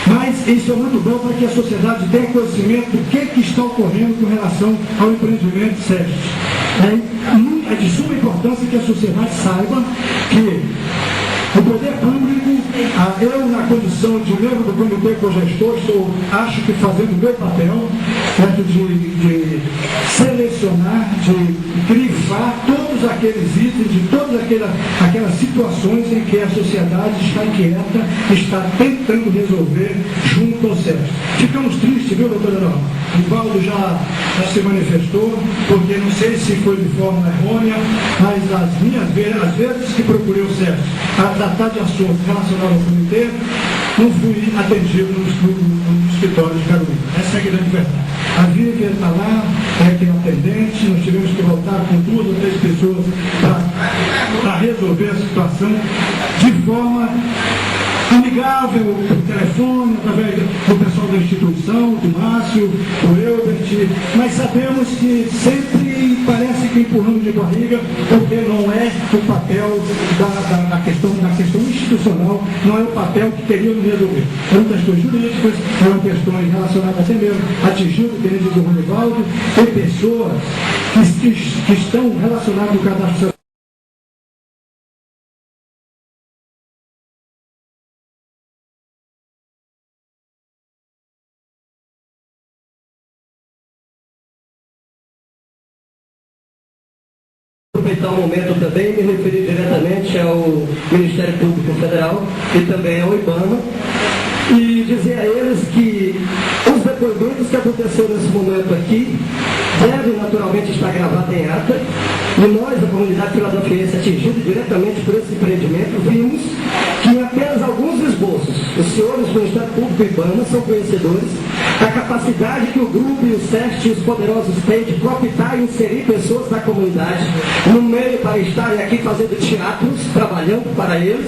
Mas isso é muito bom para que a sociedade tenha conhecimento do que está ocorrendo com relação ao empreendimento SESC. É de suma importância que a sociedade saiba que o poder público, eu na condição de membro do comitê cogestor, acho que fazendo o meu papel, certo, de selecionar, de grifar todos aqueles itens, de todas aquelas situações em que a sociedade está inquieta, está tentando resolver junto ao SESC. Ficamos tristes, viu, doutora Norma? O Valdo já se manifestou, porque não sei se foi de forma errônea, mas as vezes que procurei o SESC a tratar de assuntos relacionados ao comitê, não fui atendido no escritório de Caruína. Essa é a grande verdade. A Vivian está lá, que é atendente, nós tivemos que voltar com 2 ou 3 pessoas para resolver a situação de forma amigável, por telefone, através do pessoal da instituição, do Márcio, do Elbert, mas sabemos que sempre parece que empurramos de barriga, porque não é o papel da questão institucional, não é o papel que queríamos resolver. São questões jurídicas, são questões relacionadas até mesmo atingindo o direito do Ronivaldo, tem pessoas que estão relacionadas com o cadastro. Aproveitar o momento também e me referir diretamente ao Ministério Público Federal e também ao IBAMA e dizer a eles que os depoimentos que aconteceram nesse momento aqui devem naturalmente estar gravados em ata e nós, a comunidade filadelfiense atingida diretamente por esse empreendimento, vimos que em apenas alguns esboços, os senhores do Ministério Público e IBAMA são conhecedores da capacidade que o grupo e o SESC e os poderosos têm de cooptar e inserir pessoas da comunidade no meio para estarem aqui fazendo teatros, trabalhando para eles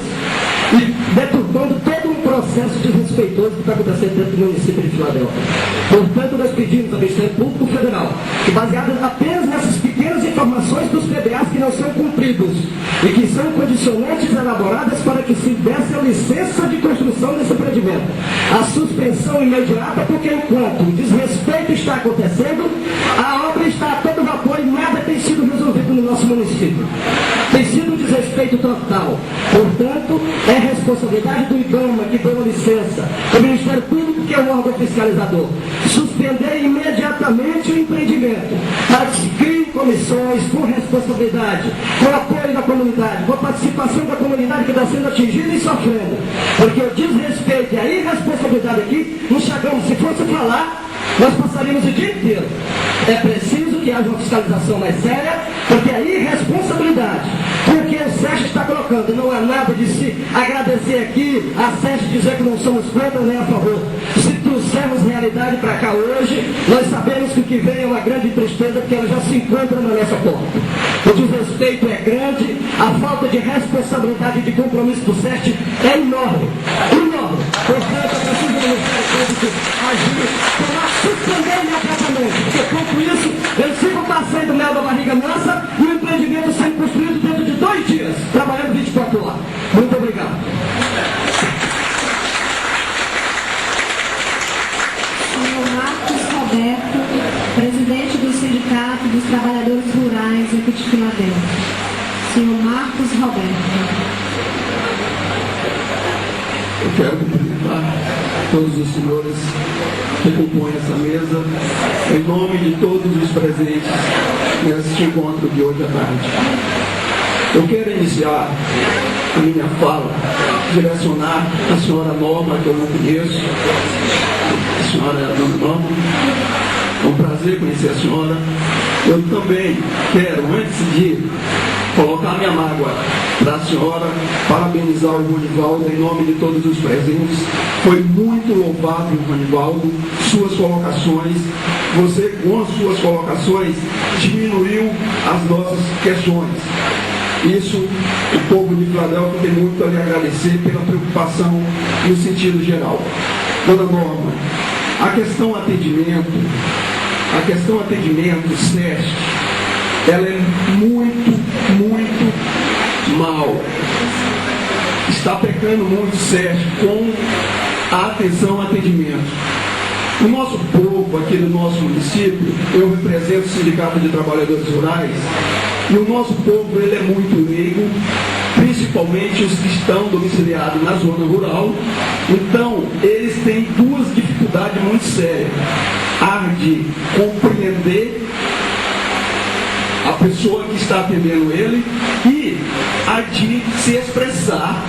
e deturpando todo um processo desrespeitoso que está acontecendo dentro do município de Filadélfia. Portanto, nós pedimos ao Ministério Público Federal que, baseado apenas nessas pequenas informações dos PDAs que não são cumpridos e que são condicionantes elaboradas para que se desse a licença de construção desse empreendimento, a suspensão imediata, porque enquanto o desrespeito está acontecendo, a obra está a todo vapor e nada tem sido resolvido no nosso município. Tem sido um desrespeito total. Portanto, é responsabilidade do IBAMA, que deu a licença, do Ministério Público, que é o órgão fiscalizador, suspender imediatamente o empreendimento, para que se criem comissões com responsabilidade, com apoio da comunidade, com a participação da comunidade que está sendo atingida e sofrendo. Porque o desrespeito e a irresponsabilidade aqui, não chegamos, se fosse falar, nós passaríamos o dia inteiro. É preciso que haja uma fiscalização mais séria, porque a irresponsabilidade, porque o SESC está colocando, não é nada de se agradecer aqui, a SESC dizer que não somos contra nem a favor. Se trouxermos realidade para cá hoje, nós sabemos que o que vem é uma grande tristeza, porque ela já se encontra na nossa porta. O desrespeito é grande, a falta de responsabilidade e de compromisso do SESC é enorme, enorme. Portanto, é preciso o Ministério Público agir para suspender imediatamente, porque quanto isso, eles ficam passando mel da barriga nossa e o empreendimento sendo construído dentro de 2 dias, trabalhando 24 horas. Muito obrigado. Senhor Marcos Roberto, presidente do Sindicato dos Trabalhadores Rurais aqui de Filadélfia. Senhor Marcos Roberto. Eu quero cumprimentar todos os senhores que compõem essa mesa, em nome de todos os presentes nesse encontro de hoje à tarde. Eu quero iniciar a minha fala, direcionar a senhora Norma, que eu não conheço, a senhora Dona Norma. É um prazer conhecer a senhora. Eu também quero, antes de colocar minha mágoa para a senhora, parabenizar o Ronivaldo em nome de todos os presentes. Foi muito louvável, Ronivaldo, suas colocações. Você, com as suas colocações, diminuiu as nossas questões. Isso, o povo de Filadélfia tem muito a lhe agradecer pela preocupação no sentido geral. Dona Norma, a questão atendimento, SESC, ela é muito mal. Está pecando muito, SESC, com a atenção, atendimento. O nosso povo, aqui do nosso município, eu represento o Sindicato de Trabalhadores Rurais, e o nosso povo ele é muito leigo, principalmente os que estão domiciliados na zona rural. Então, eles têm duas dificuldades muito sérias: a de compreender a pessoa que está atendendo ele e a de se expressar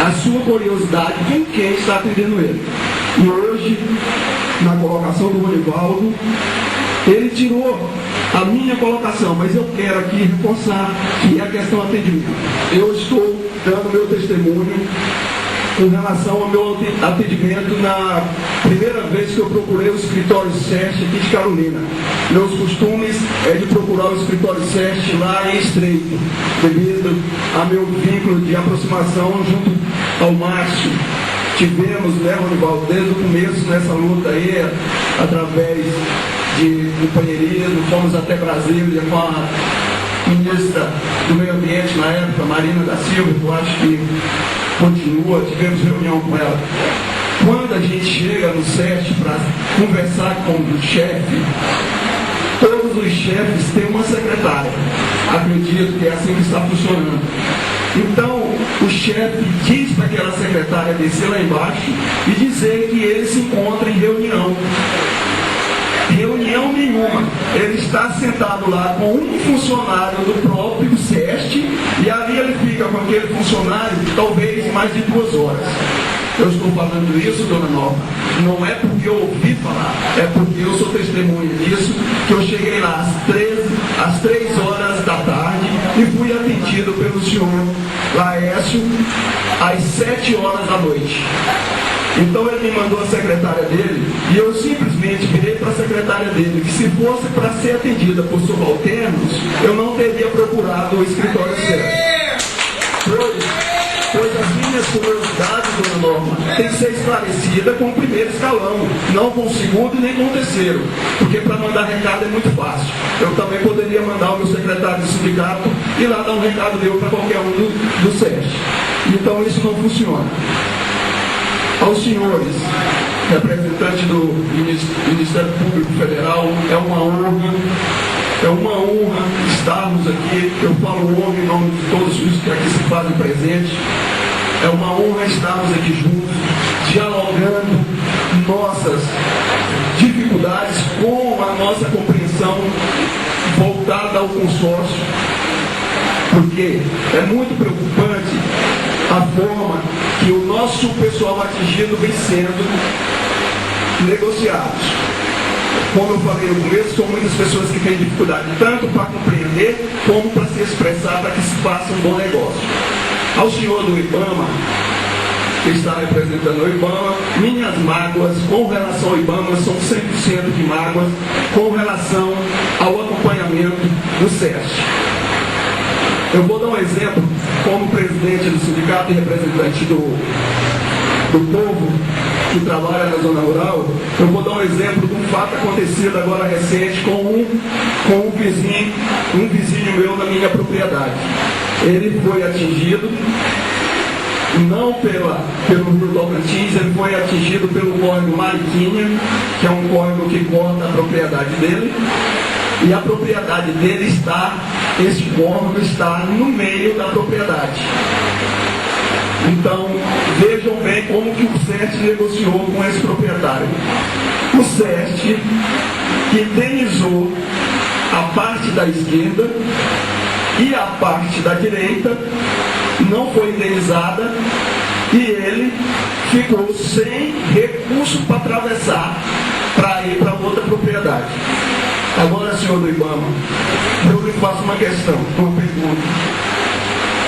a sua curiosidade com quem está atendendo ele. E hoje, na colocação do Ronivaldo, ele tirou a minha colocação, mas eu quero aqui reforçar que é a questão do atendimento. Eu estou dando meu testemunho com relação ao meu atendimento na primeira vez que eu procurei o escritório SEST aqui de Carolina. Meus costumes é de procurar o escritório SEST lá em Estreito, devido a meu vínculo de aproximação junto ao Márcio. Tivemos, né, Ronivaldo, desde o começo nessa luta aí, através de companheirismo, fomos até Brasília com a ministra do Meio Ambiente na época, Marina da Silva, eu acho que continua, tivemos reunião com ela. Quando a gente chega no SEST para conversar com o chefe, todos os chefes têm uma secretária. Acredito que é assim que está funcionando. Então, o chefe diz para aquela secretária descer lá embaixo e dizer que ele se encontra em reunião. Reunião nenhuma. Ele está sentado lá com um funcionário do próprio SEST e ali ele fica com aquele funcionário talvez mais de 2 horas. Eu estou falando isso, dona Norma, não é porque eu ouvi falar, é porque eu sou testemunha disso, que eu cheguei lá às 3 horas da tarde e fui atendido pelo senhor Laércio às 7 horas da noite. Então ele me mandou a secretária dele e eu simplesmente virei para a secretária dele que se fosse para ser atendida por subalternos, eu não teria procurado o escritório certo. Pois as minhas curiosidades, dona Norma, tem que ser esclarecida com o primeiro escalão, não com o segundo nem com o terceiro, porque para mandar recado é muito fácil. Eu também poderia mandar o meu secretário do sindicato e lá dar um recado meu para qualquer um do SEST. Então isso não funciona. Aos senhores, representantes do Ministério Público Federal, é uma honra estarmos aqui. Eu falo honra em nome de todos os que aqui se fazem presentes. É uma honra estarmos aqui juntos, dialogando nossas dificuldades com a nossa compreensão voltada ao consórcio, porque é muito preocupante a forma que o nosso pessoal atingido vem sendo negociados. Como eu falei no começo, são muitas pessoas que têm dificuldade tanto para compreender como para se expressar, para que se faça um bom negócio. Ao senhor do IBAMA, que está representando o IBAMA, minhas mágoas com relação ao IBAMA são 100% de mágoas com relação ao acompanhamento do SEST. Eu vou dar um exemplo, como presidente do sindicato e representante do povo que trabalha na zona rural. Eu vou dar um exemplo de um fato acontecido agora recente com um vizinho meu na minha propriedade. Ele foi atingido, não pelo Rio Tocantins, ele foi atingido pelo córrego Mariquinha, que é um córrego que corta a propriedade dele. E a propriedade dele esse córrego está no meio da propriedade. Então, vejam bem como que o SEST negociou com esse proprietário. O SEST indenizou a parte da esquerda e a parte da direita não foi indenizada e ele ficou sem recurso para atravessar para ir para outra propriedade. Agora, senhor do IBAMA, eu lhe faço uma questão, uma pergunta.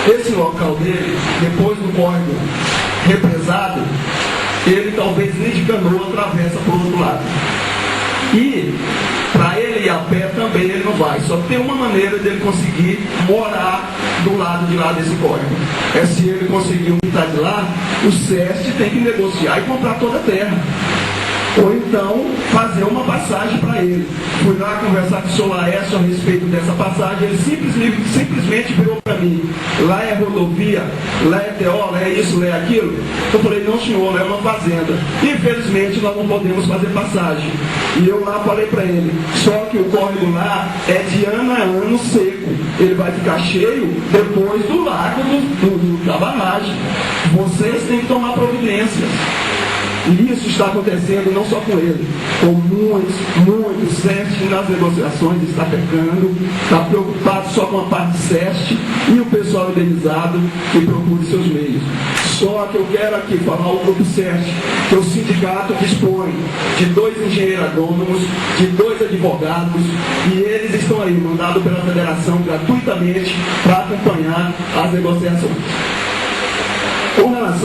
Esse local dele, depois do córrego represado, ele talvez nem de canoa atravessa para o outro lado. E para ele ir a pé também ele não vai. Só tem uma maneira dele conseguir morar do lado de lá desse córrego. É se ele conseguir um de lá, o SEST tem que negociar e comprar toda a terra. ou então fazer uma passagem para ele. Fui lá conversar com o senhor Laércio a respeito dessa passagem, ele simplesmente virou para mim: lá é rodovia, lá é TO, lá é isso, lá é aquilo. Eu falei: não senhor, lá é uma fazenda. Infelizmente nós não podemos fazer passagem. E eu lá falei para ele: só que o córrego lá é de ano a ano seco, ele vai ficar cheio depois do lago da barragem. Vocês têm que tomar providências. E isso está acontecendo não só com ele, com muitos SESC nas negociações está pecando, está preocupado só com a parte SESC e o pessoal indenizado que procura seus meios. Só que eu quero aqui falar o grupo SESC, que é o sindicato dispõe de 2 engenheiros agrônomos, de 2 advogados, e eles estão aí, mandados pela federação gratuitamente para acompanhar as negociações.